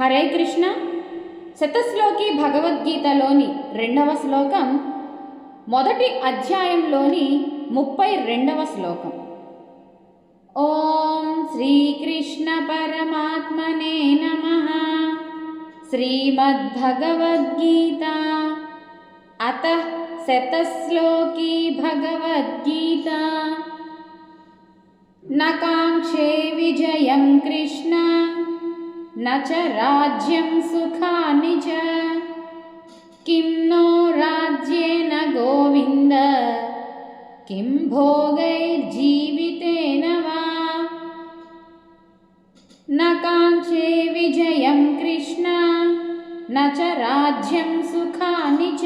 హరే కృష్ణ. శతశ్లోకి భగవద్గీతలోని 2వ శ్లోకం, మొదటి అధ్యాయంలోని 32వ శ్లోకం. ఓం శ్రీకృష్ణ పరమాత్మనే నమః. శ్రీమద్భగవద్గీత అతః శతశ్లోకి భగవద్గీత. న కాంక్షే విజయం కృష్ణ న చ రాజ్యం సుఖాని చ. కిం నో రాజ్యేన గోవింద కిం భోగైర్జీవితేన వా. న కాంక్షే విజయం కృష్ణ న చ రాజ్యం సుఖాని చ.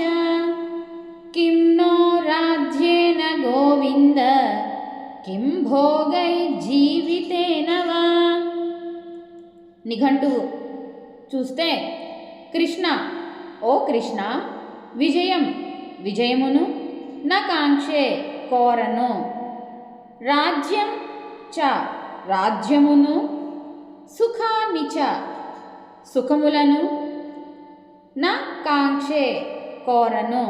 కిం నో రాజ్యేన గోవింద కిం భోగైర్జీవితేన వా. నిఘంటువు చూస్తే, కృష్ణ, ఓ కృష్ణ, విజయమును, నా కాంక్షే కోరను, రాజ్యం చ రాజ్యమును, సుఖాని చ సుఖములను, నా కాంక్షే కోరను,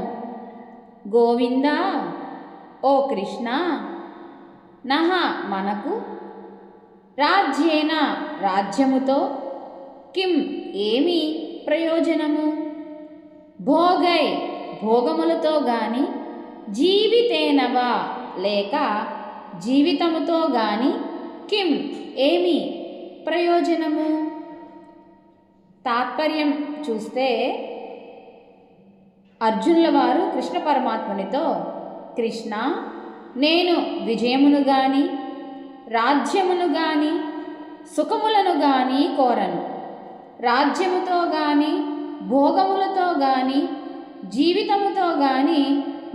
గోవింద, ఓ కృష్ణ, నహ మనకు, రాజ్యేన రాజ్యముతో, కిం ఏమి ప్రయోజనము, భోగై భోగములతో గాని, జీవితేనవా లేక జీవితముతో గాని, కిం ఏమి ప్రయోజనము. తాత్పర్యం చూస్తే, అర్జునుల వారు కృష్ణ పరమాత్మునితో, కృష్ణ, నేను విజయమును గాని, రాజ్యమును గాని, సుఖములను గాని కోరను. రాజ్యముతో గాని, భోగములతో గాని, జీవితముతో గాని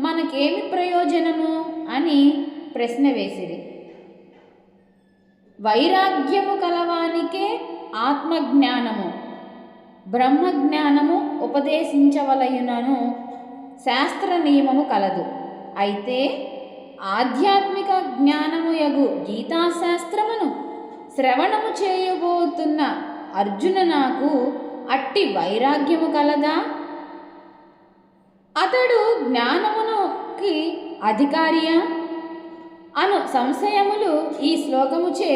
మనకేమి ప్రయోజనము అని ప్రశ్న వేసిరి. వైరాగ్యము కలవానికే ఆత్మజ్ఞానము, బ్రహ్మజ్ఞానము ఉపదేశించవలయునను శాస్త్ర నియమము కలదు. అయితే ఆధ్యాత్మిక జ్ఞానము యగు గీతాశాస్త్రమును శ్రవణము చేయబోతున్న అర్జున నాకు అట్టి వైరాగ్యము కలదా? అతడు జ్ఞానమునుకి అధికారియా అను సంశయములు ఈ శ్లోకముచే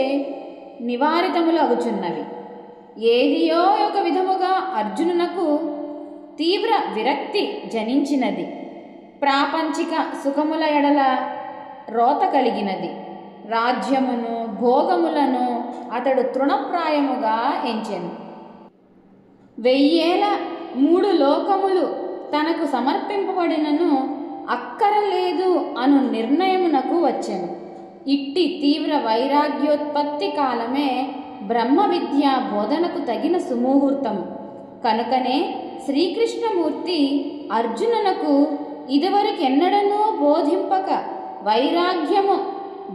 నివారితములు అగుచున్నవి. ఏదియో ఒక విధముగా అర్జునునకు తీవ్ర విరక్తి జనించినది. ప్రాపంచిక సుఖముల ఎడల రోత కలిగినది. రాజ్యమును, భోగములను అతడు తృణప్రాయముగా ఎంచెను. 1000 లోకములు తనకు సమర్పింపబడినను అక్కరలేదు అను నిర్ణయమునకు వచ్చెను. ఇట్టి తీవ్ర వైరాగ్యోత్పత్తి కాలమే బ్రహ్మ విద్యా బోధనకు తగిన సుముహూర్తము. కనుకనే శ్రీకృష్ణమూర్తి అర్జునునకు ఇదివరకెన్నడనూ బోధింపక వైరాగ్యము,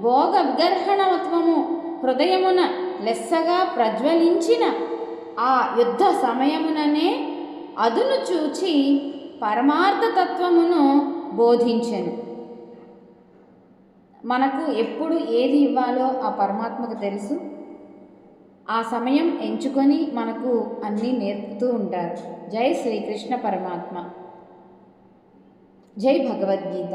భోగ విగర్హణత్వము హృదయమున లెస్సగా ప్రజ్వలించిన ఆ యుద్ధ సమయముననే అదును చూచి పరమార్థతత్వమును బోధించెను. మనకు ఎప్పుడు ఏది ఇవ్వాలో ఆ పరమాత్మకు తెలుసు. ఆ సమయం ఎంచుకొని మనకు అన్నీ నేర్పుతూ ఉంటారు. జై శ్రీకృష్ణ పరమాత్మ. జై భగవద్గీత.